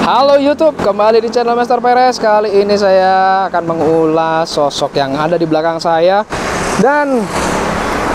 Halo YouTube, kembali di channel Master Perez. Kali ini saya akan mengulas sosok yang ada di belakang saya. Dan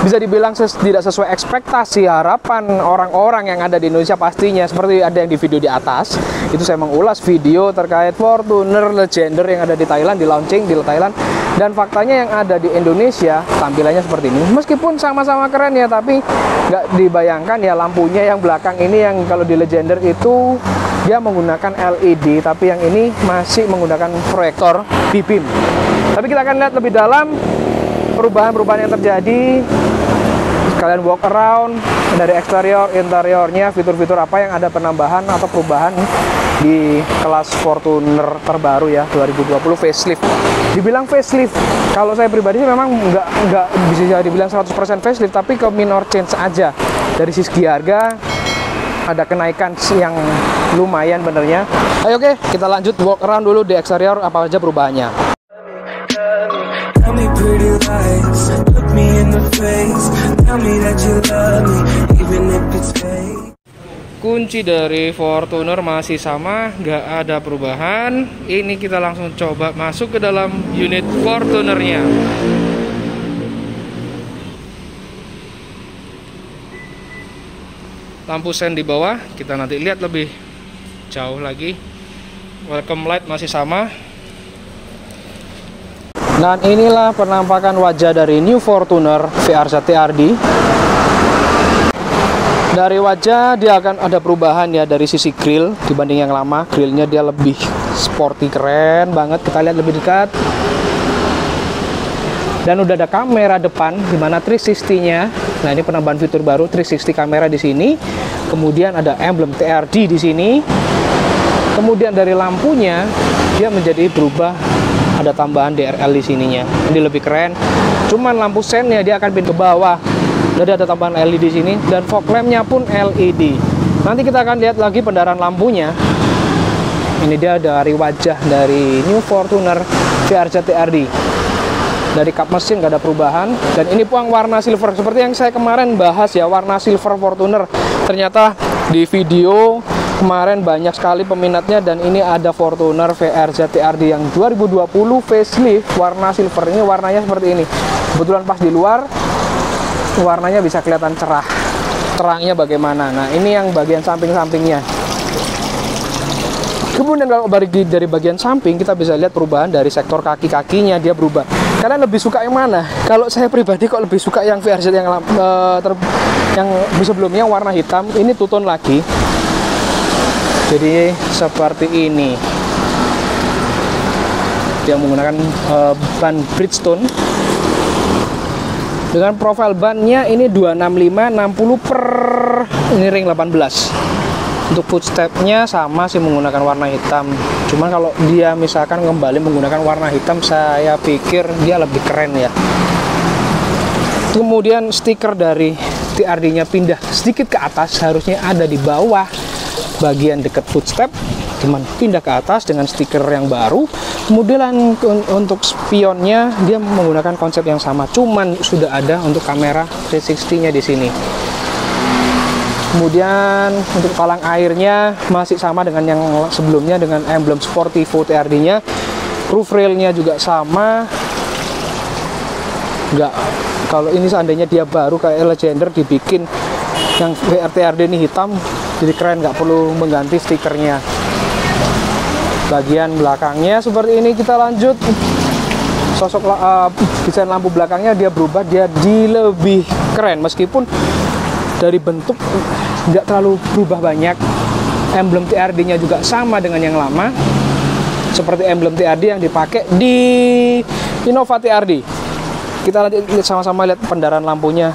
bisa dibilang tidak sesuai ekspektasi harapan orang-orang yang ada di Indonesia pastinya. Seperti ada yang di video di atas, itu saya mengulas video terkait Fortuner Legender yang ada di Thailand, di launching di Thailand. Dan faktanya yang ada di Indonesia tampilannya seperti ini. Meskipun sama-sama keren ya, tapi nggak dibayangkan ya lampunya yang belakang ini, yang kalau di Legender itu dia menggunakan LED, tapi yang ini masih menggunakan proyektor B-beam. Tapi kita akan lihat lebih dalam perubahan-perubahan yang terjadi. Kalian walk around dari eksterior, interiornya, fitur-fitur apa yang ada penambahan atau perubahan di kelas Fortuner terbaru ya 2020 facelift. Dibilang facelift, kalau saya pribadi sih memang nggak bisa dibilang 100% facelift, tapi ke minor change aja. Dari sisi harga ada kenaikan yang lumayan benernya. Ayo oke, kita lanjut walk around dulu di eksterior apa aja perubahannya. Kunci dari Fortuner masih sama, nggak ada perubahan. Ini kita langsung coba masuk ke dalam unit Fortunernya. Lampu sen di bawah, kita nanti lihat lebih jauh lagi. Welcome light masih sama. Dan inilah penampakan wajah dari New Fortuner VRZ TRD. Dari wajah dia akan ada perubahan ya dari sisi grill dibanding yang lama. Grillnya dia lebih sporty, keren banget. Kita lihat lebih dekat. Dan udah ada kamera depan di mana 360-nya. Nah, ini penambahan fitur baru 360 kamera di sini. Kemudian ada emblem TRD di sini. Kemudian dari lampunya dia menjadi berubah, ada tambahan DRL di sininya. Ini lebih keren. Cuman lampu sennya dia akan pindah ke bawah. Jadi ada tambahan LED di sini dan fog lampnya pun LED. Nanti kita akan lihat lagi pendarahan lampunya. Ini dia dari wajah dari New Fortuner VRZ TRD. Dari kap mesin nggak ada perubahan. Dan ini pun warna silver, seperti yang saya kemarin bahas ya, warna silver Fortuner. Ternyata di video kemarin banyak sekali peminatnya, dan ini ada Fortuner VRZ TRD yang 2020 facelift warna silver. Ini warnanya seperti ini. Kebetulan pas di luar warnanya bisa kelihatan cerah. Terangnya bagaimana? Nah, ini yang bagian samping-sampingnya. Kemudian kalau dari bagian samping kita bisa lihat perubahan dari sektor kaki-kakinya, dia berubah. Kalian lebih suka yang mana? Kalau saya pribadi kok lebih suka yang VRZ yang sebelumnya warna hitam, ini two-tone lagi. Jadi seperti ini. Dia menggunakan ban Bridgestone. Dengan profil bannya ini 265 60 per ini ring 18. Untuk footstepnya sama sih menggunakan warna hitam. Cuman kalau dia misalkan kembali menggunakan warna hitam, saya pikir dia lebih keren ya. Kemudian stiker dari TRD-nya pindah sedikit ke atas, harusnya ada di bawah bagian dekat footstep, cuman pindah ke atas dengan stiker yang baru. Kemudian untuk spionnya dia menggunakan konsep yang sama, cuman sudah ada untuk kamera 360-nya di sini. Kemudian untuk palang airnya masih sama dengan yang sebelumnya dengan emblem Sportivo TRD-nya. Roof rail-nya juga sama. Enggak, kalau ini seandainya dia baru kayak Legender dibikin yang VRTRD ini hitam, jadi keren, nggak perlu mengganti stikernya. Bagian belakangnya seperti ini. Kita lanjut. Sosok desain lampu belakangnya dia berubah, dia lebih keren meskipun dari bentuk nggak terlalu berubah banyak. Emblem TRD-nya juga sama dengan yang lama, seperti emblem TRD yang dipakai di Innova TRD. Kita nanti sama-sama lihat pendarahan lampunya.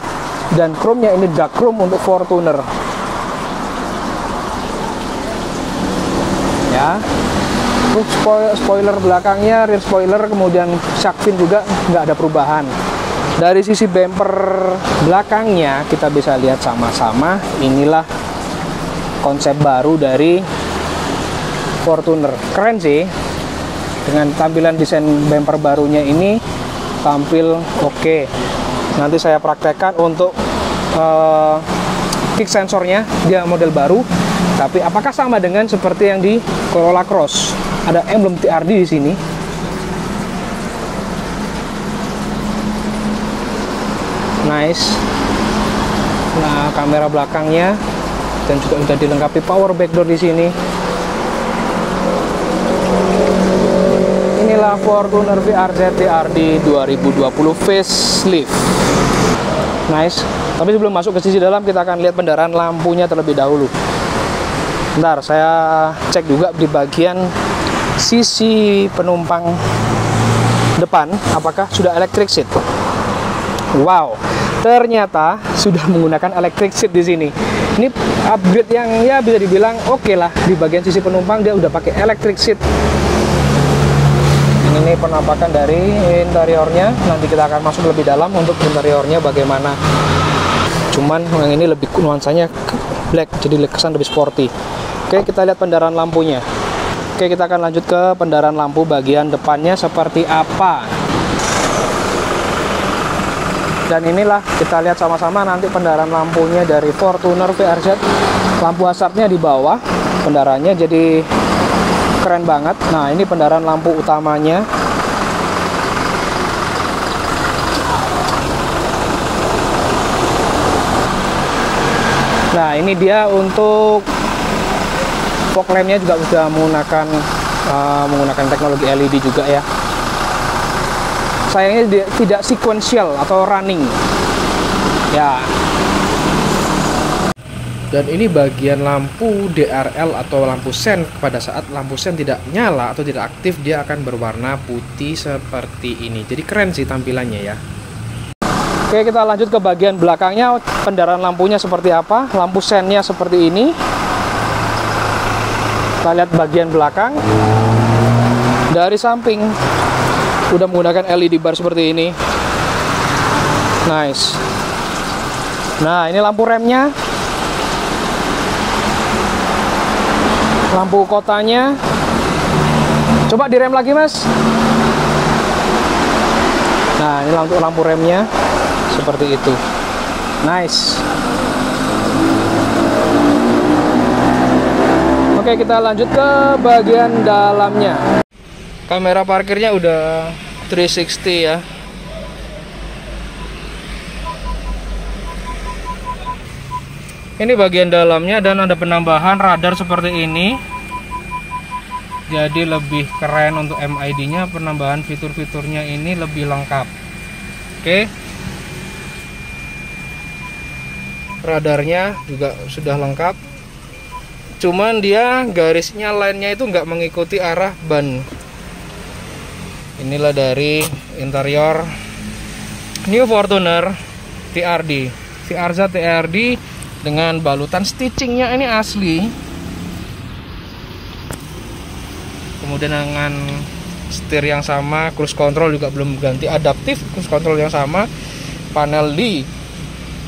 Dan chrome-nya ini dark chrome untuk Fortuner. Ya. Untuk spoiler belakangnya, rear spoiler, kemudian shark fin juga nggak ada perubahan. Dari sisi bumper belakangnya kita bisa lihat sama-sama, inilah konsep baru dari Fortuner. Keren sih. Dengan tampilan desain bumper barunya ini tampil oke. Nanti saya praktekkan untuk kick sensornya, dia model baru. Tapi apakah sama dengan seperti yang di Corolla Cross? Ada emblem TRD di sini. Nice. Nah, kamera belakangnya dan juga sudah dilengkapi power backdoor di sini. Inilah Fortuner VRZ TRD 2020 facelift. Nice. Tapi sebelum masuk ke sisi dalam, kita akan lihat pendaraan lampunya terlebih dahulu. Bentar, saya cek juga di bagian sisi penumpang depan, apakah sudah electric seat. Wow, ternyata sudah menggunakan electric seat di sini. Ini upgrade yang ya bisa dibilang oke lah. Di bagian sisi penumpang dia udah pakai electric seat. Ini penampakan dari interiornya. Nanti kita akan masuk lebih dalam untuk interiornya bagaimana. Cuman yang ini lebih nuansanya black, jadi kesan lebih sporty. Oke, kita lihat pendaraan lampunya. Oke, kita akan lanjut ke pendaraan lampu bagian depannya seperti apa. Dan inilah kita lihat sama-sama nanti pendaraan lampunya dari Fortuner VRZ. Lampu hazardnya di bawah, pendaraannya jadi keren banget. Nah, ini pendaraan lampu utamanya. Nah, ini dia untuk fog lampnya juga sudah menggunakan teknologi LED juga ya. Sayangnya dia tidak sequential atau running ya. Dan ini bagian lampu DRL atau lampu sen. Pada saat lampu sen tidak nyala atau tidak aktif, dia akan berwarna putih seperti ini. Jadi keren sih tampilannya ya. Oke, kita lanjut ke bagian belakangnya. Pendaraan lampunya seperti apa? Lampu sennya seperti ini. Kita lihat bagian belakang. Dari samping udah menggunakan LED bar seperti ini. Nice. Nah, ini lampu remnya. Lampu kotanya. Coba direm lagi, Mas. Nah, ini lampu remnya seperti itu. Nice. Oke, kita lanjut ke bagian dalamnya. Kamera parkirnya udah 360 ya. Ini bagian dalamnya dan ada penambahan radar seperti ini. Jadi lebih keren untuk MID-nya, penambahan fitur-fiturnya ini lebih lengkap. Oke. Radarnya juga sudah lengkap. Cuman dia garisnya line-nya itu nggak mengikuti arah ban. Inilah dari interior New Fortuner TRD VRZ TRD dengan balutan stitchingnya ini asli. Kemudian dengan setir yang sama, cruise control juga belum ganti, adaptif cruise control yang sama, panel di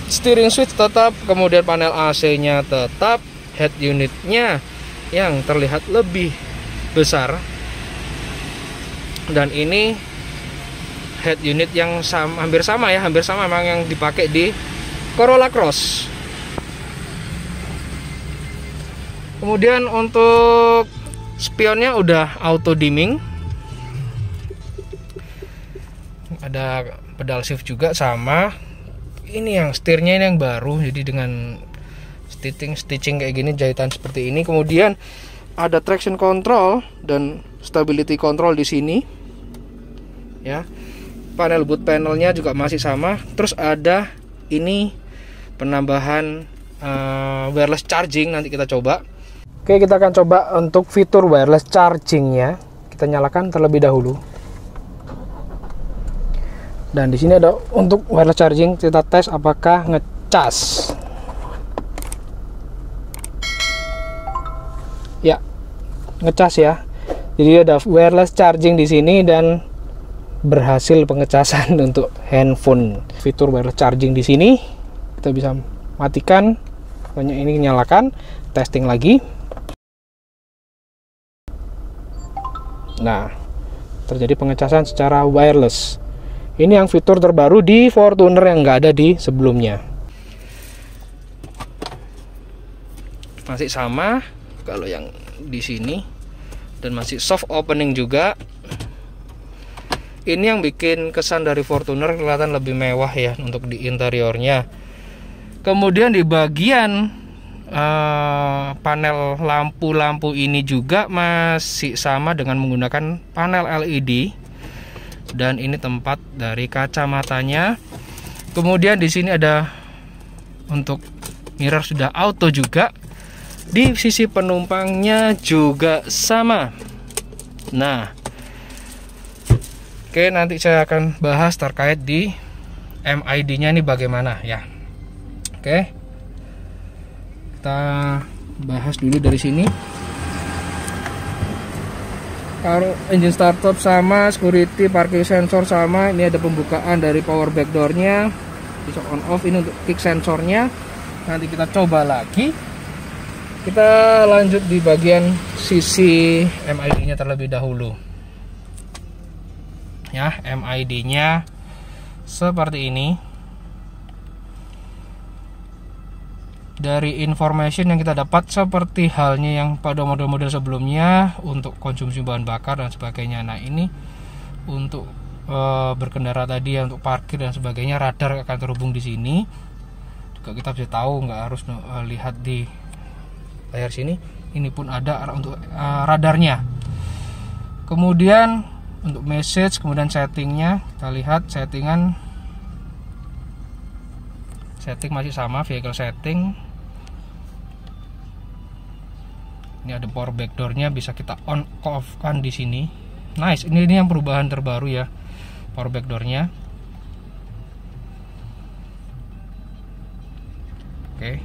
steering switch tetap, kemudian panel AC-nya tetap, head unitnya yang terlihat lebih besar. Dan ini head unit yang hampir sama memang yang dipakai di Corolla Cross. Kemudian untuk spionnya udah auto dimming. Ada pedal shift juga sama. Ini yang setirnya ini yang baru, jadi dengan stitching kayak gini, jahitan seperti ini. Kemudian ada traction control dan stability control di sini. Ya. Panel boot panelnya juga masih sama. Terus ada ini penambahan wireless charging, nanti kita coba. Oke, kita akan coba untuk fitur wireless chargingnya. Kita nyalakan terlebih dahulu. Dan di sini ada untuk wireless charging, kita tes apakah ngecas. Ya, ngecas ya. Jadi ada wireless charging di sini dan berhasil pengecasan untuk handphone. Fitur wireless charging di sini kita bisa matikan, banyak ini nyalakan, testing lagi. Nah, terjadi pengecasan secara wireless. Ini yang fitur terbaru di Fortuner yang nggak ada di sebelumnya. masih sama kalau yang di sini, dan masih soft opening juga. Ini yang bikin kesan dari Fortuner kelihatan lebih mewah ya untuk di interiornya. Kemudian di bagian panel lampu-lampu ini juga masih sama dengan menggunakan panel LED, dan ini tempat dari kacamatanya. Kemudian di sini ada untuk mirror sudah auto juga. Di sisi penumpangnya juga sama. Nah, oke, nanti saya akan bahas terkait di MID-nya ini bagaimana ya. Oke, kita bahas dulu dari sini. Kalau engine startup sama, security, parking sensor sama. Ini ada pembukaan dari power back door-nya, bisa on off. Ini untuk kick sensornya. Nanti kita coba lagi. Kita lanjut di bagian sisi MID-nya terlebih dahulu. Ya, MID-nya seperti ini. Dari information yang kita dapat, seperti halnya yang pada model-model sebelumnya untuk konsumsi bahan bakar dan sebagainya. Nah, ini untuk berkendara tadi ya, untuk parkir dan sebagainya, radar akan terhubung di sini. Juga kita bisa tahu, nggak harus lihat di layar sini. Ini pun ada untuk radarnya. Kemudian untuk message, kemudian settingnya, kita lihat setting masih sama, vehicle setting. Ini ada power back door-nya, bisa kita on off kan di sini. Nice, ini yang perubahan terbaru ya, power back door-nya. Oke.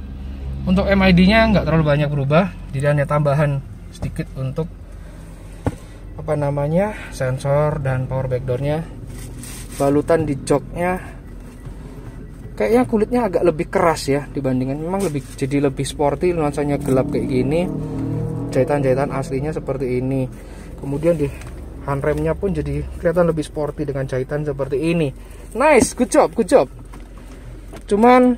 Untuk MID-nya nggak terlalu banyak berubah, jadi hanya tambahan sedikit untuk sensor dan power back door-nya. Balutan di joknya kayaknya kulitnya agak lebih keras ya dibandingkan, memang jadi lebih sporty, nuansanya gelap kayak gini. Jahitan-jahitan aslinya seperti ini. Kemudian di handremnya pun jadi kelihatan lebih sporty dengan jahitan seperti ini. Nice, good job. Cuman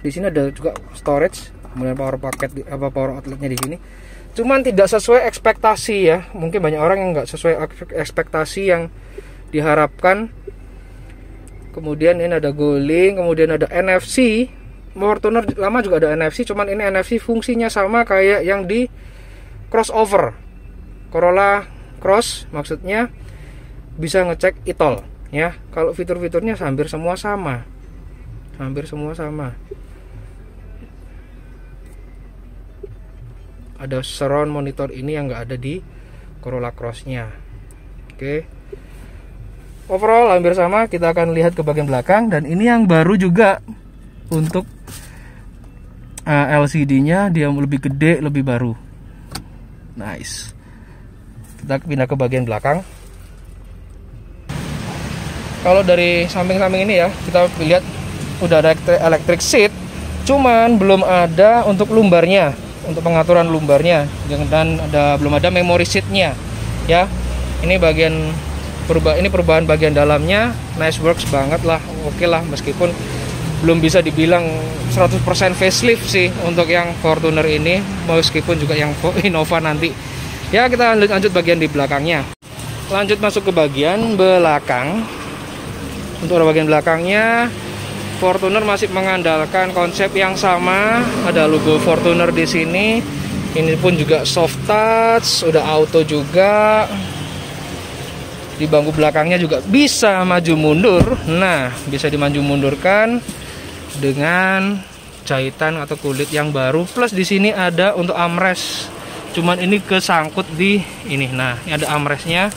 di sini ada juga storage, kemudian power outletnya di sini. Cuman tidak sesuai ekspektasi ya. Mungkin banyak orang yang nggak sesuai ekspektasi yang diharapkan. Kemudian ini ada guling, kemudian ada NFC. Fortuner lama juga ada NFC, cuman ini NFC fungsinya sama kayak yang di crossover Corolla Cross, maksudnya bisa ngecek e-tol ya. Kalau fitur-fiturnya hampir semua sama. Ada surround monitor ini yang nggak ada di Corolla Cross-nya. Oke. Overall hampir sama. Kita akan lihat ke bagian belakang, dan ini yang baru juga untuk LCD-nya, dia lebih gede, lebih baru. Nice. Kita pindah ke bagian belakang. Kalau dari samping-samping ini ya, kita lihat udah ada electric seat, cuman belum ada untuk lumbarnya, untuk pengaturan lumbarnya, dan belum ada memory seat-nya ya. Ini perubahan bagian dalamnya. Nice works banget lah, oke lah, meskipun belum bisa dibilang 100% facelift sih untuk yang Fortuner ini, meskipun juga yang Innova nanti. Ya, kita lanjut bagian di belakangnya. Lanjut masuk ke bagian belakang. Untuk bagian belakangnya, Fortuner masih mengandalkan konsep yang sama. Ada logo Fortuner di sini. Ini pun juga soft touch, udah auto juga. Di bangku belakangnya juga bisa maju mundur. Nah, bisa dimaju mundurkan dengan jahitan atau kulit yang baru. Plus di sini ada untuk armrest. Cuman ini kesangkut di ini. Nah, ini ada armrestnya,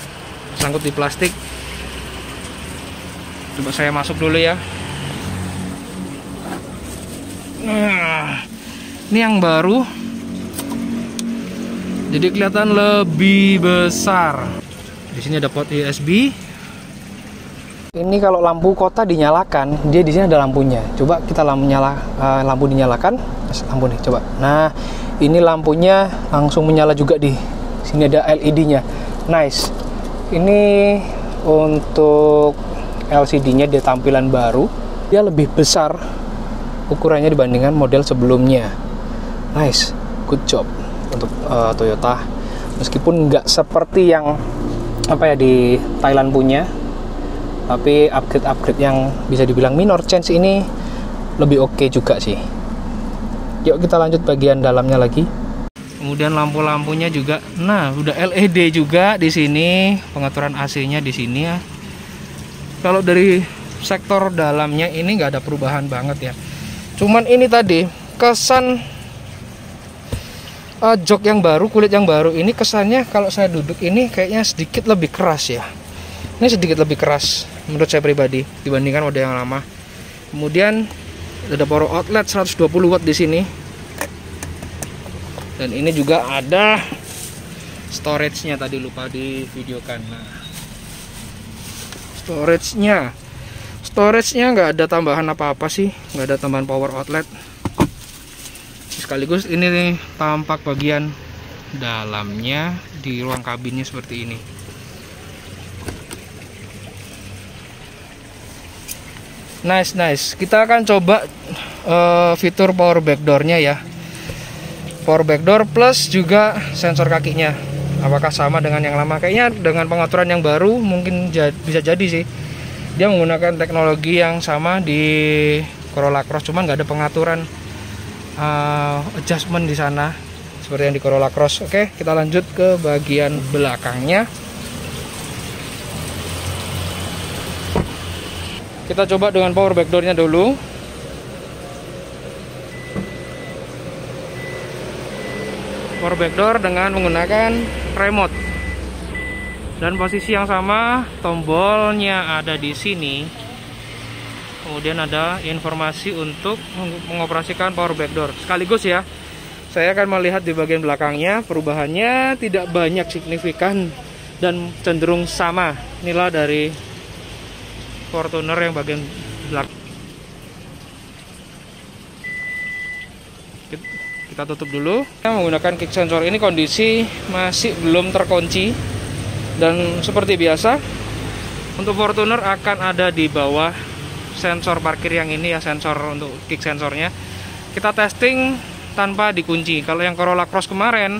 sangkut di plastik. Coba saya masuk dulu ya. Nah, ini yang baru. Jadi kelihatan lebih besar. Di sini ada port USB. Ini kalau lampu kota dinyalakan, dia di sini ada lampunya. Coba kita lampu dinyalakan, lampu nih, coba. Nah, ini lampunya langsung menyala juga di sini, ada LED-nya. Nice. Ini untuk LCD-nya, dia tampilan baru. Dia lebih besar ukurannya dibandingkan model sebelumnya. Nice, good job untuk Toyota. Meskipun nggak seperti yang apa ya di Thailand punya, tapi upgrade yang bisa dibilang minor change ini lebih oke juga sih. Yuk kita lanjut bagian dalamnya lagi. Kemudian lampu-lampunya juga, nah udah LED juga di sini, pengaturan AC-nya di sini ya. Kalau dari sektor dalamnya ini nggak ada perubahan banget ya. Cuman ini tadi kesan jok yang baru, kulit yang baru ini kesannya kalau saya duduk ini kayaknya sedikit lebih keras ya. Ini sedikit lebih keras menurut saya pribadi dibandingkan model yang lama. Kemudian ada power outlet 120 watt di sini. Dan ini juga ada storage-nya, tadi lupa di videokan. Nah, storage-nya nggak ada tambahan apa-apa sih, nggak ada tambahan power outlet. Sekaligus ini nih tampak bagian dalamnya di ruang kabinnya seperti ini. Nice. Kita akan coba fitur power backdoor-nya ya. Power backdoor plus juga sensor kakinya. Apakah sama dengan yang lama? Kayaknya dengan pengaturan yang baru mungkin bisa jadi sih. Dia menggunakan teknologi yang sama di Corolla Cross, cuman nggak ada pengaturan adjustment di sana seperti yang di Corolla Cross. Oke, kita lanjut ke bagian belakangnya. Kita coba dengan power backdoor-nya dulu. Power backdoor dengan menggunakan remote. Dan posisi yang sama, tombolnya ada di sini. Kemudian ada informasi untuk mengoperasikan power backdoor. Sekaligus ya, saya akan melihat di bagian belakangnya, perubahannya tidak banyak signifikan dan cenderung sama. Inilah dari Fortuner yang bagian belakang. Kita tutup dulu. Kita menggunakan kick sensor ini, kondisi masih belum terkunci. Dan seperti biasa, untuk Fortuner akan ada di bawah sensor parkir yang ini ya, sensor untuk kick sensornya. Kita testing tanpa dikunci. Kalau yang Corolla Cross kemarin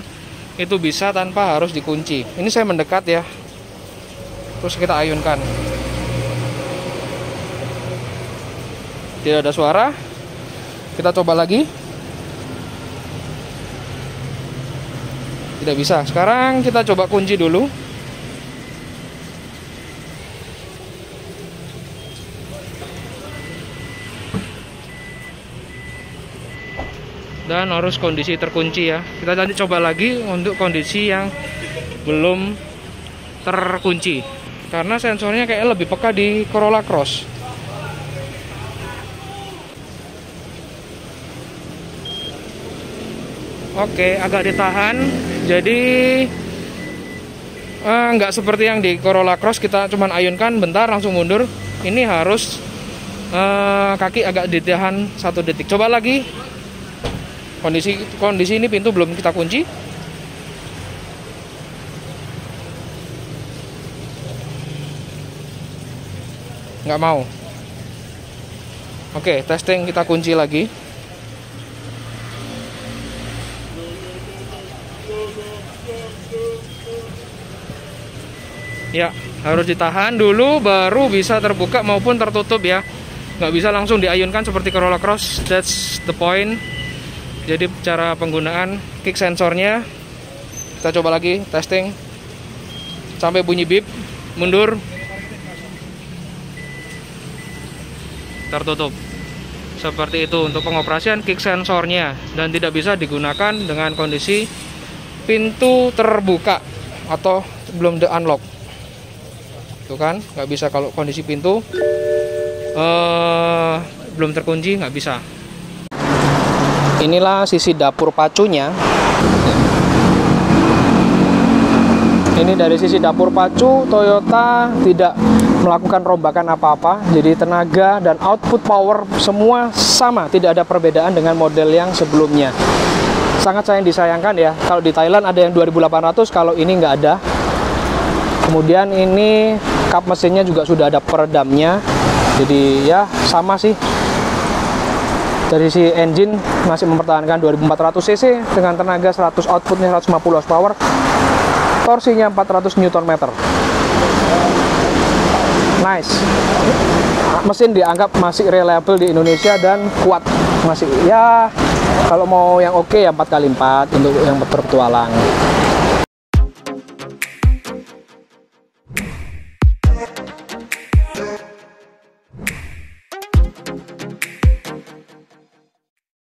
itu bisa tanpa harus dikunci. Ini saya mendekat ya. Terus kita ayunkan. Tidak ada suara. Kita coba lagi. Tidak bisa. Sekarang kita coba kunci dulu. Dan harus kondisi terkunci ya. Kita nanti coba lagi untuk kondisi yang belum terkunci. Karena sensornya kayak lebih peka di Corolla Cross. Oke, agak ditahan. Jadi nggak seperti yang di Corolla Cross kita cuman ayunkan bentar langsung mundur. Ini harus kaki agak ditahan 1 detik. Coba lagi. Kondisi ini pintu belum kita kunci. Nggak mau. Oke, testing, kita kunci lagi. Ya, harus ditahan dulu baru bisa terbuka maupun tertutup ya. Nggak bisa langsung diayunkan seperti Corolla Cross. That's the point. Jadi cara penggunaan kick sensornya, kita coba lagi testing sampai bunyi beep, mundur, tertutup. Seperti itu untuk pengoperasian kick sensornya, dan tidak bisa digunakan dengan kondisi pintu terbuka atau belum di unlock. Tuh kan, nggak bisa kalau kondisi pintu belum terkunci, nggak bisa. Inilah sisi dapur pacunya. Ini dari sisi dapur pacu, Toyota tidak melakukan rombakan apa-apa. Jadi tenaga dan output power semua sama, tidak ada perbedaan dengan model yang sebelumnya. Sangat sayang disayangkan ya, kalau di Thailand ada yang 2800, kalau ini nggak ada. Kemudian ini kap mesinnya juga sudah ada peredamnya. Jadi ya sama sih. Dari si engine masih mempertahankan 2400 cc dengan tenaga 100, outputnya 150 horsepower, torsinya 400 Nm. Nice. Mesin dianggap masih reliable di Indonesia dan kuat, masih ya kalau mau yang oke ya 4x4 untuk yang berpetualang.